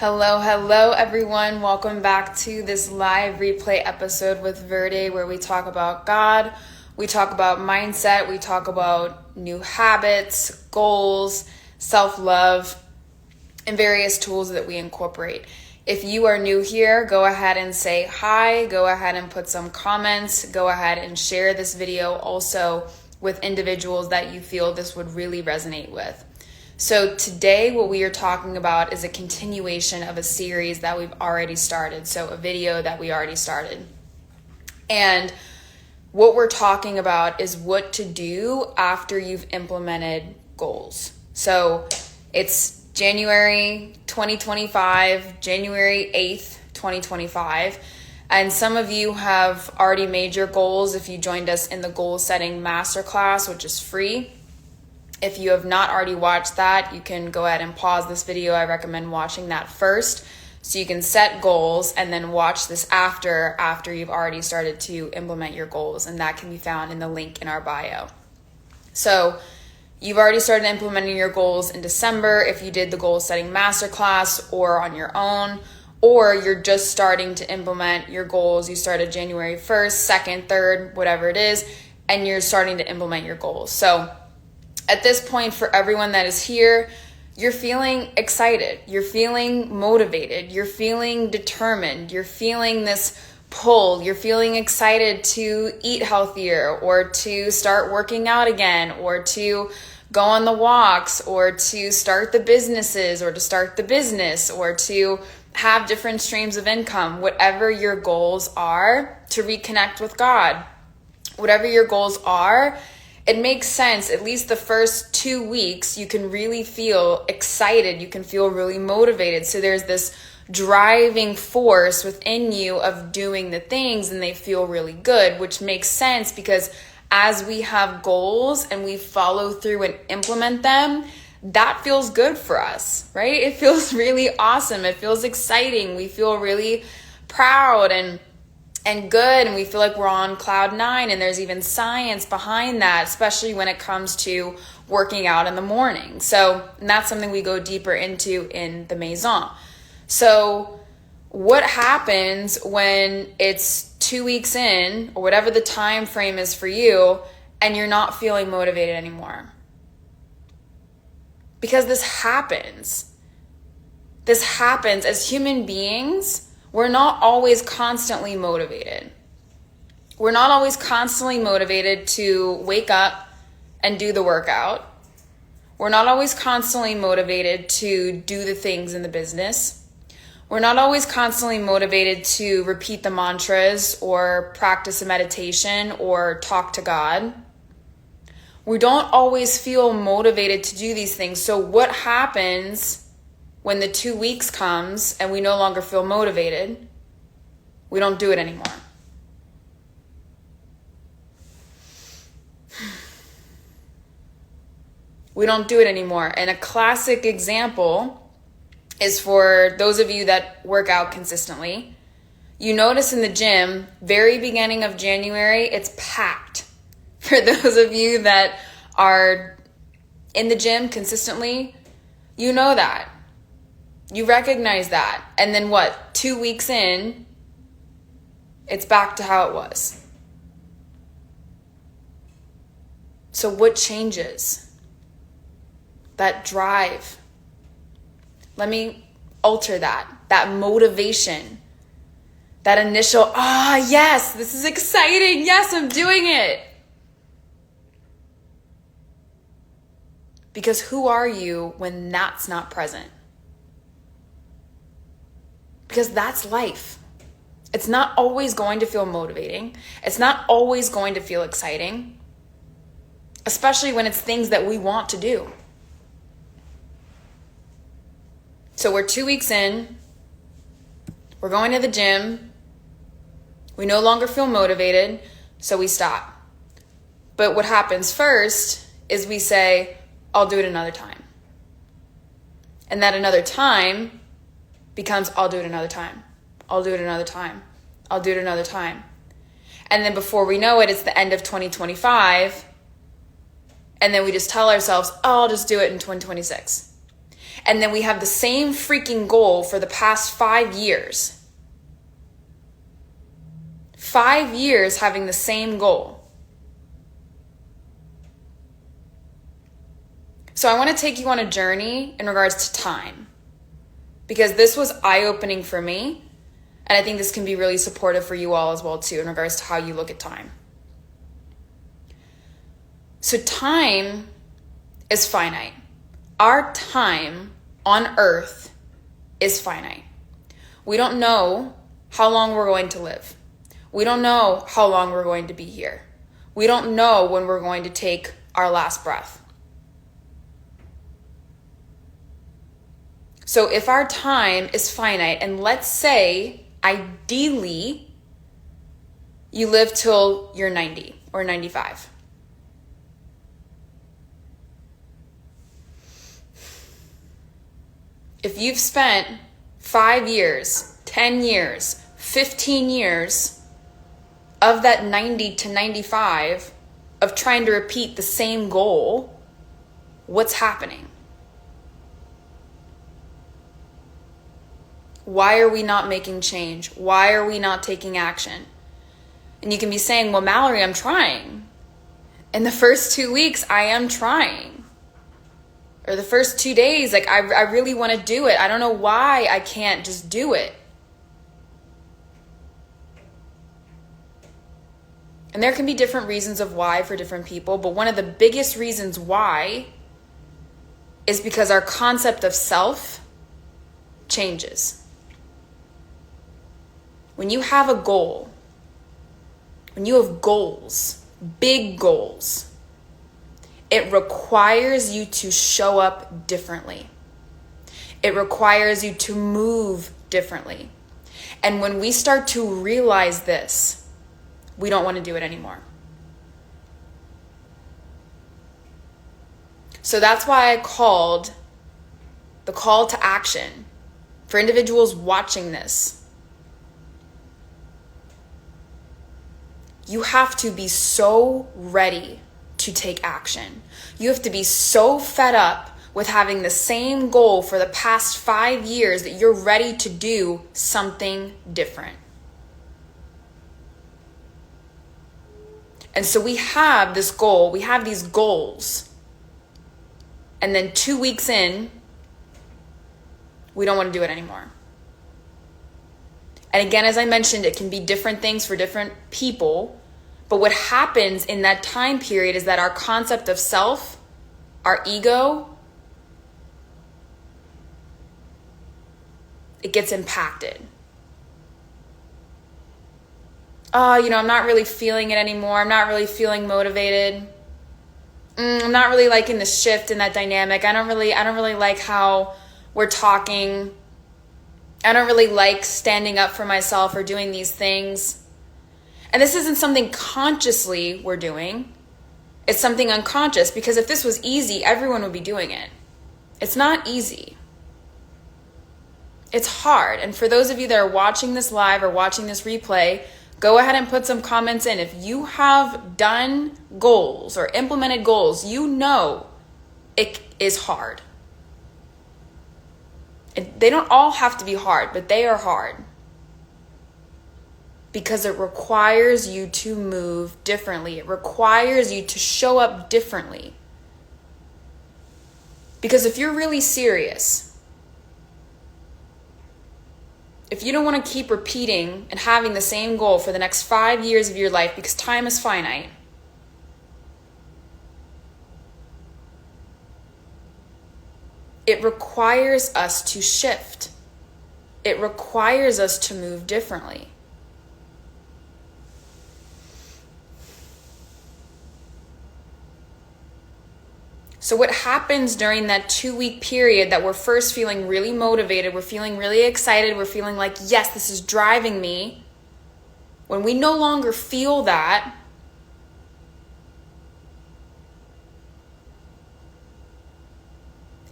Hello, everyone. Welcome back to this live replay episode with Verde, where we talk about God, we talk about mindset, we talk about new habits, goals, self-love, and various tools that we incorporate. If you are new here, go ahead and say hi, go ahead and put some comments, go ahead and share this video also with individuals that you feel this would really resonate with. So today what we are talking about is a continuation of a series that we've already started. So a video that we already started. And what we're talking about is what to do after you've implemented goals. So it's January 2025, January 8th, 2025. And some of you have already made your goals if you joined us in the goal setting masterclass, which is free. If you have not already watched that, you can go ahead and pause this video. I recommend watching that first so you can set goals and then watch this after you've already started to implement your goals. And that can be found in the link in our bio. So you've already started implementing your goals in December if you did the goal setting masterclass or on your own, or you're just starting to implement your goals. You started January 1st, 2nd, 3rd, whatever it is, and you're starting to implement your goals. So at this point, for everyone that is here, you're feeling excited, you're feeling motivated, you're feeling determined, you're feeling this pull, you're feeling excited to eat healthier or to start working out again or to go on the walks or to start the businesses or to start the business or to have different streams of income, whatever your goals are, to reconnect with God, whatever your goals are. It makes sense, at least the first 2 weeks, you can really feel excited. You can feel really motivated. So there's this driving force within you of doing the things and they feel really good, which makes sense because as we have goals and we follow through and implement them, that feels good for us, right? It feels really awesome. It feels exciting. We feel really proud and good, and we feel like we're on cloud nine, and there's even science behind that, especially when it comes to working out in the morning. So and that's something we go deeper into in the Maison. So what happens when it's 2 weeks in, or whatever the time frame is for you, and you're not feeling motivated anymore? Because this happens. This happens as human beings. We're not always constantly motivated. We're not always constantly motivated to wake up and do the workout. We're not always constantly motivated to do the things in the business. We're not always constantly motivated to repeat the mantras or practice a meditation or talk to God. We don't always feel motivated to do these things. So what happens when the 2 weeks comes and we no longer feel motivated? We don't do it anymore. We don't do it anymore. And a classic example is for those of you that work out consistently. You notice in the gym, very beginning of January, it's packed. For those of you that are in the gym consistently, you know that. You recognize that. And then what? 2 weeks in, it's back to how it was. So what changes? That drive. Let me alter that. That motivation. That initial, yes, this is exciting. Yes, I'm doing it. Because who are you when that's not present? Because that's life. It's not always going to feel motivating. It's not always going to feel exciting, especially when it's things that we want to do. So we're 2 weeks in. We're going to the gym. We no longer feel motivated, so we stop. But what happens first is we say, I'll do it another time. And that another time becomes, I'll do it another time. I'll do it another time. I'll do it another time. And then before we know it, it's the end of 2025. And then we just tell ourselves, I'll just do it in 2026. And then we have the same freaking goal for the past 5 years. 5 years having the same goal. So I want to take you on a journey in regards to time, because this was eye-opening for me, and I think this can be really supportive for you all as well too in regards to how you look at time. So time is finite. Our time on earth is finite. We don't know how long we're going to live. We don't know how long we're going to be here. We don't know when we're going to take our last breath. So if our time is finite, and let's say ideally you live till you're 90 or 95. If you've spent 5 years, 10 years, 15 years of that 90 to 95 of trying to repeat the same goal, what's happening? Why are we not making change? Why are we not taking action? And you can be saying, well, Mallory, I'm trying. In the first 2 weeks, I am trying. Or the first 2 days, like I really want to do it. I don't know why I can't just do it. And there can be different reasons of why for different people, but one of the biggest reasons why is because our concept of self changes. When you have a goal, when you have goals, big goals, it requires you to show up differently. It requires you to move differently. And when we start to realize this, we don't want to do it anymore. So that's why I called the call to action for individuals watching this. You have to be so ready to take action. You have to be so fed up with having the same goal for the past 5 years that you're ready to do something different. And so we have this goal, we have these goals. And then 2 weeks in, we don't want to do it anymore. And again, as I mentioned, it can be different things for different people. But what happens in that time period is that our concept of self, our ego, it gets impacted. Oh, I'm not really feeling it anymore. I'm not really feeling motivated. I'm not really liking the shift in that dynamic. I don't really like how we're talking. I don't really like standing up for myself or doing these things. And this isn't something consciously we're doing. It's something unconscious, because if this was easy, everyone would be doing it. It's not easy. It's hard. And for those of you that are watching this live or watching this replay, go ahead and put some comments in. If you have done goals or implemented goals, you know it is hard. They don't all have to be hard, but they are hard. Because it requires you to move differently. It requires you to show up differently. Because if you're really serious, if you don't want to keep repeating and having the same goal for the next 5 years of your life, because time is finite, it requires us to shift. It requires us to move differently. So what happens during that 2-week period that we're first feeling really motivated, we're feeling really excited, we're feeling like, yes, this is driving me. When we no longer feel that,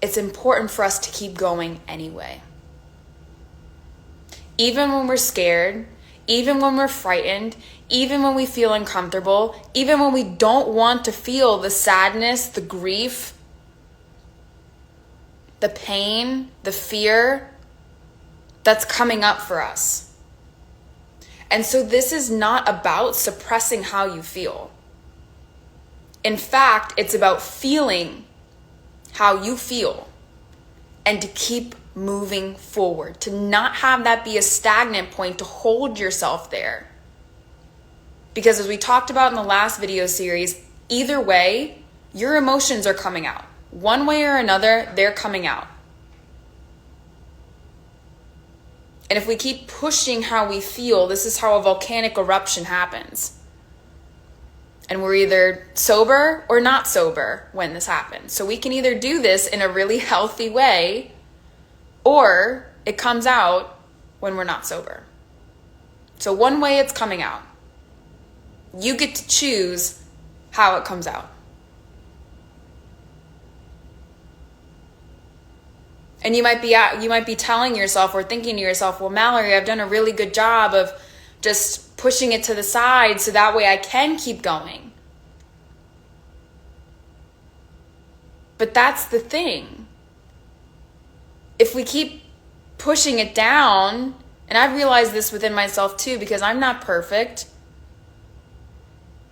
it's important for us to keep going anyway. Even when we're scared, even when we're frightened, even when we feel uncomfortable, even when we don't want to feel the sadness, the grief, the pain, the fear that's coming up for us. And so this is not about suppressing how you feel. In fact, it's about feeling how you feel and to keep moving forward, to not have that be a stagnant point, to hold yourself there. Because as we talked about in the last video series, either way, your emotions are coming out. One way or another, they're coming out. And if we keep pushing how we feel, this is how a volcanic eruption happens. And we're either sober or not sober when this happens. So we can either do this in a really healthy way, or it comes out when we're not sober. So one way it's coming out. You get to choose how it comes out. And you might be telling yourself or thinking to yourself, well, Mallory, I've done a really good job of just pushing it to the side so that way I can keep going. But that's the thing. If we keep pushing it down, and I've realized this within myself too, because I'm not perfect.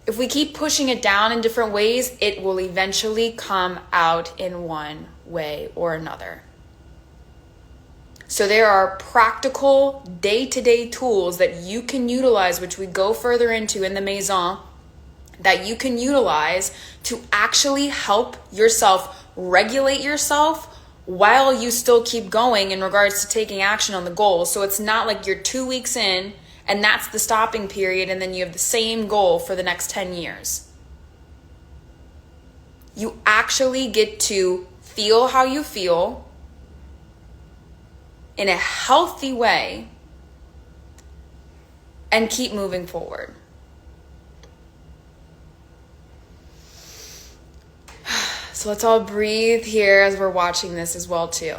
If we keep pushing it down in different ways, it will eventually come out in one way or another. So there are practical day-to-day tools that you can utilize, which we go further into in the Maison, that you can utilize to actually help yourself regulate yourself while you still keep going in regards to taking action on the goal. So it's not like you're 2 weeks in and that's the stopping period and then you have the same goal for the next 10 years. You actually get to feel how you feel in a healthy way and keep moving forward. So let's all breathe here as we're watching this as well too.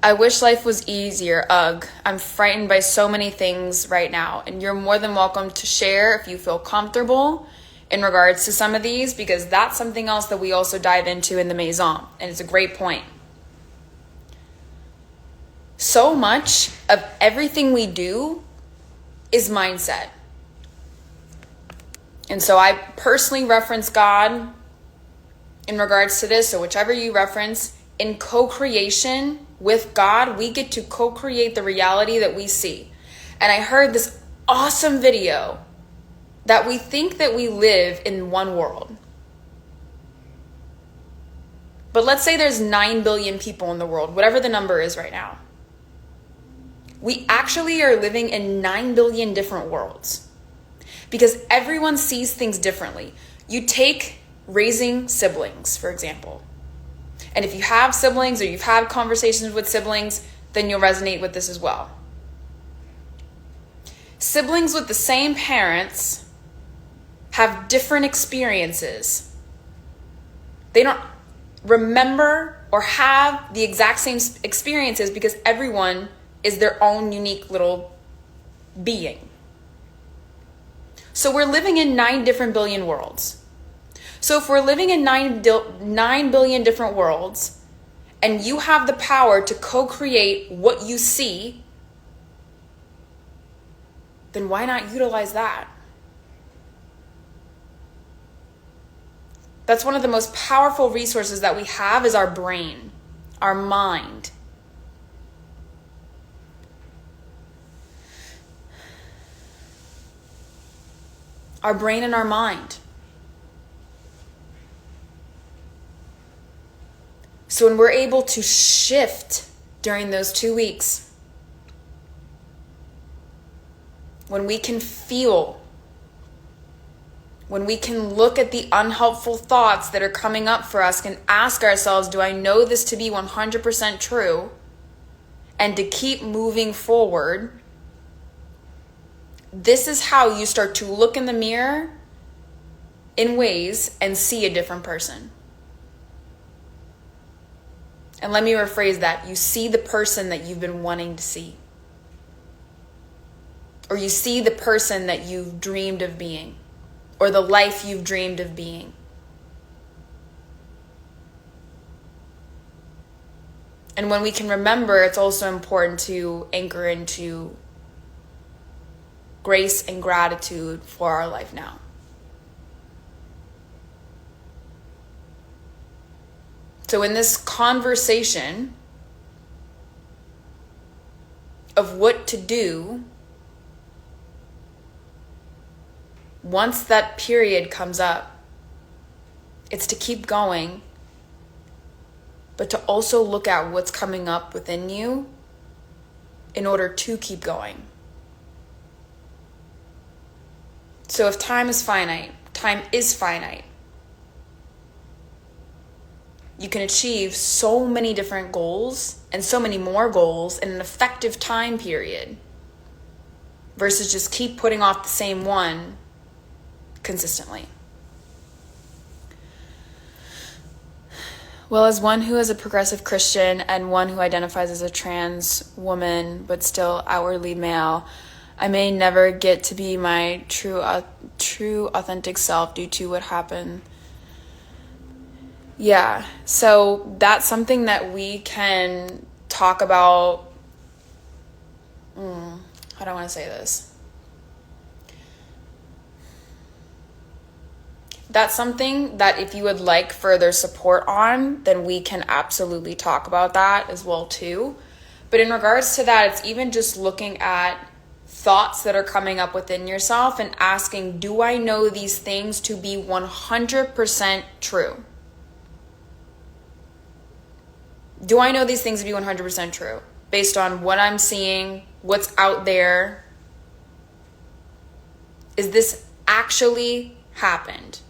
I wish life was easier. Ugh, I'm frightened by so many things right now, and you're more than welcome to share if you feel comfortable in regards to some of these, because that's something else that we also dive into in the Maison, and it's a great point. So much of everything we do is mindset. And so I personally reference God in regards to this. So whichever you reference, in co-creation with God, we get to co-create the reality that we see. And I heard this awesome video that we think that we live in one world. But let's say there's 9 billion people in the world, whatever the number is right now. We actually are living in 9 billion different worlds because everyone sees things differently. You take raising siblings, for example. And if you have siblings or you've had conversations with siblings, then you'll resonate with this as well. Siblings with the same parents have different experiences. They don't remember or have the exact same experiences because everyone is their own unique little being. So we're living in 9 different billion worlds. So if we're living in 9 billion different worlds, and you have the power to co-create what you see, then why not utilize that? That's one of the most powerful resources that we have is our brain, our mind. Our brain and our mind. So when we're able to shift during those 2 weeks, when we can feel, when we can look at the unhelpful thoughts that are coming up for us and ask ourselves, do I know this to be 100% true? And to keep moving forward, this is how you start to look in the mirror in ways and see a different person. And let me rephrase that. You see the person that you've been wanting to see. Or you see the person that you've dreamed of being. Or the life you've dreamed of being. And when we can remember, it's also important to anchor into grace and gratitude for our life now. So in this conversation of what to do once that period comes up, it's to keep going, but to also look at what's coming up within you in order to keep going. So if time is finite, you can achieve so many different goals and so many more goals in an effective time period versus just keep putting off the same one consistently. Well, as one who is a progressive Christian and one who identifies as a trans woman but still outwardly male, I may never get to be my true authentic self due to what happened. Yeah, so that's something that we can talk about. How do I want to say this? That's something that if you would like further support on, then we can absolutely talk about that as well too. But in regards to that, it's even just looking at thoughts that are coming up within yourself and asking, do I know these things to be 100% true? Do I know these things to be 100% true? Based on what I'm seeing, what's out there. Is this actually happened?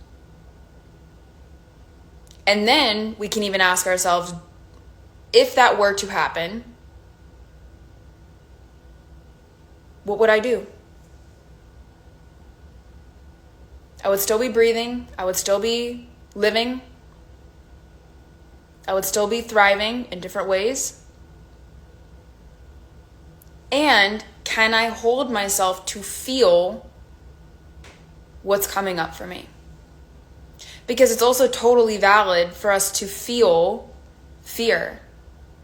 And then we can even ask ourselves, if that were to happen, what would I do? I would still be breathing. I would still be living. I would still be thriving in different ways. And can I hold myself to feel what's coming up for me? Because it's also totally valid for us to feel fear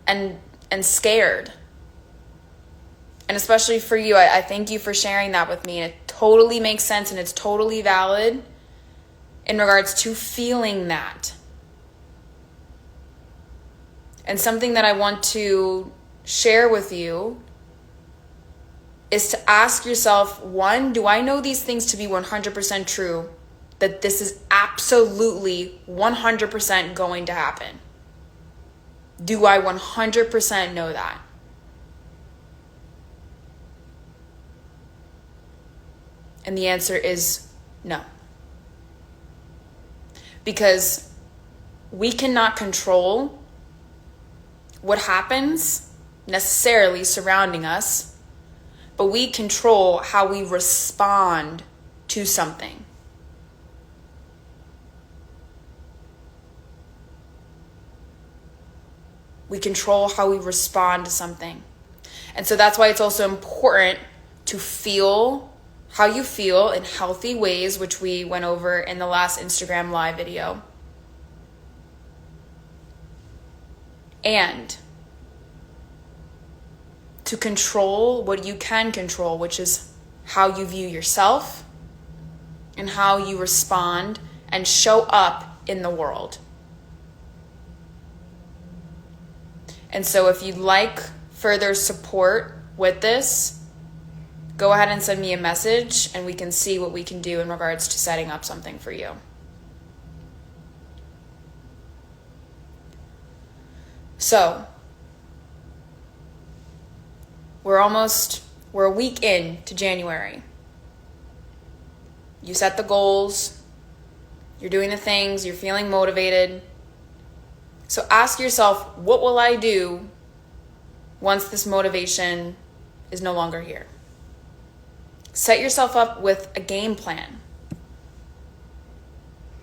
and scared. And especially for you, I thank you for sharing that with me. It totally makes sense and it's totally valid in regards to feeling that. And something that I want to share with you is to ask yourself, one, do I know these things to be 100% true? That this is absolutely 100% going to happen? Do I 100% know that? And the answer is no. Because we cannot control what happens necessarily surrounding us, but we control how we respond to something. We control how we respond to something. And so that's why it's also important to feel how you feel in healthy ways, which we went over in the last Instagram live video. And to control what you can control, which is how you view yourself and how you respond and show up in the world. And so if you'd like further support with this, go ahead and send me a message and we can see what we can do in regards to setting up something for you. So, we're a week in to January. You set the goals, you're doing the things, you're feeling motivated. So ask yourself, what will I do once this motivation is no longer here? Set yourself up with a game plan.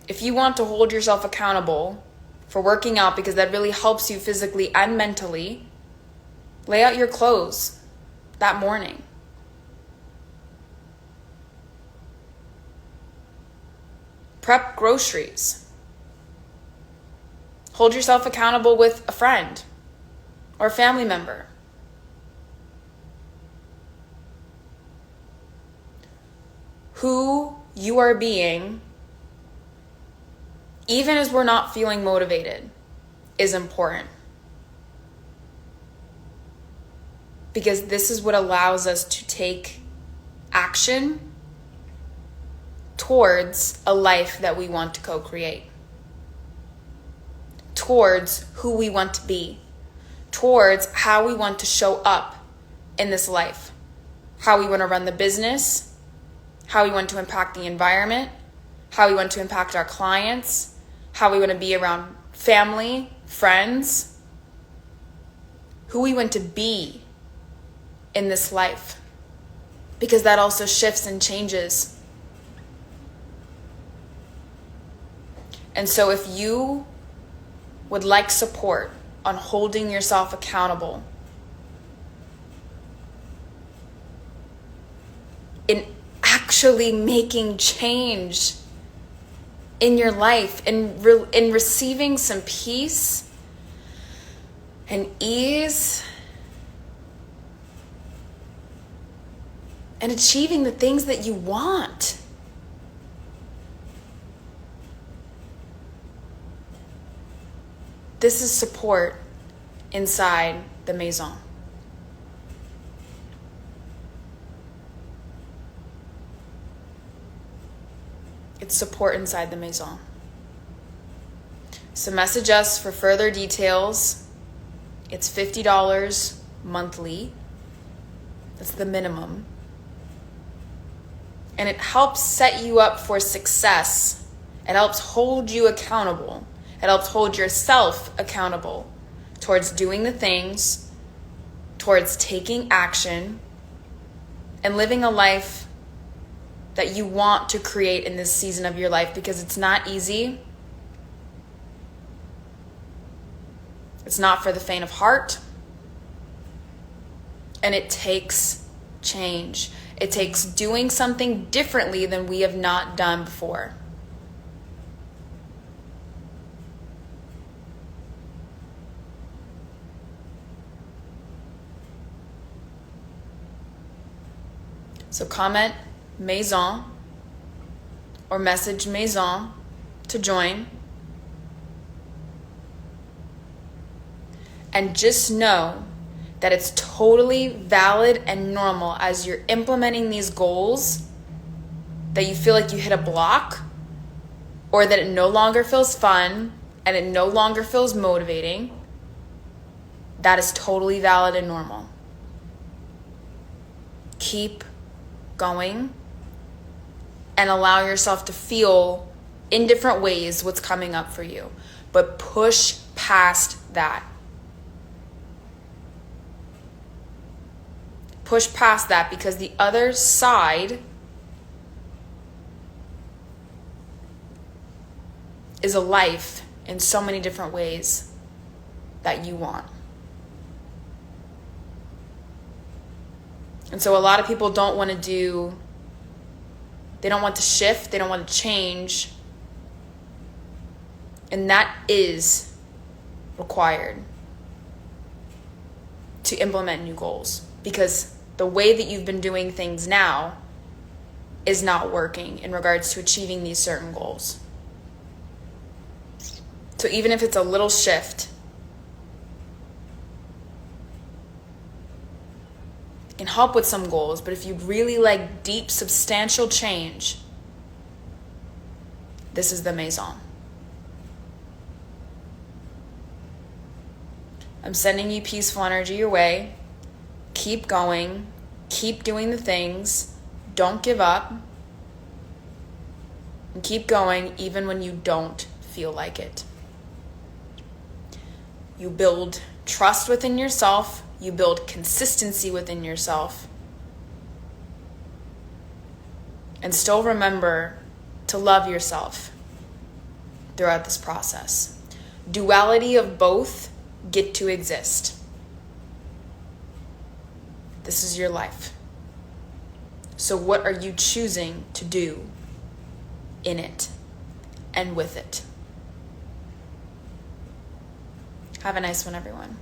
If you want to hold yourself accountable for working out, because that really helps you physically and mentally, lay out your clothes that morning. Prep groceries. Hold yourself accountable with a friend or family member. Who you are being, even as we're not feeling motivated, is important. Because this is what allows us to take action towards a life that we want to co-create, towards who we want to be, towards how we want to show up in this life, how we want to run the business, how we want to impact the environment, how we want to impact our clients, how we want to be around family, friends, who we want to be in this life, because that also shifts and changes. And so if you would like support on holding yourself accountable in actually making change in your life, in receiving some peace and ease and achieving the things that you want, this is support inside the Maison. It's support inside the Maison. So message us for further details. It's $50 monthly. That's the minimum. And it helps set you up for success. It helps hold you accountable. It helps hold yourself accountable towards doing the things, towards taking action, and living a life that you want to create in this season of your life, because it's not easy. It's not for the faint of heart. And it takes change. It takes doing something differently than we have not done before. So comment Maison or message Maison to join. And just know that it's totally valid and normal as you're implementing these goals that you feel like you hit a block, or that it no longer feels fun and it no longer feels motivating. That is totally valid and normal. Keep going and allow yourself to feel in different ways what's coming up for you. But push past that. Push past that, because the other side is a life in so many different ways that you want. And so a lot of people don't want to shift, they don't want to change. And that is required to implement new goals, because the way that you've been doing things now is not working in regards to achieving these certain goals. So even if it's a little shift, it can help with some goals. But if you'd really like deep, substantial change, this is the Maison. I'm sending you peaceful energy your way. Keep going. Keep doing the things. Don't give up. And keep going even when you don't feel like it. You build trust within yourself. You build consistency within yourself. And still remember to love yourself throughout this process. Duality of both get to exist. This is your life. So what are you choosing to do in it and with it? Have a nice one, everyone.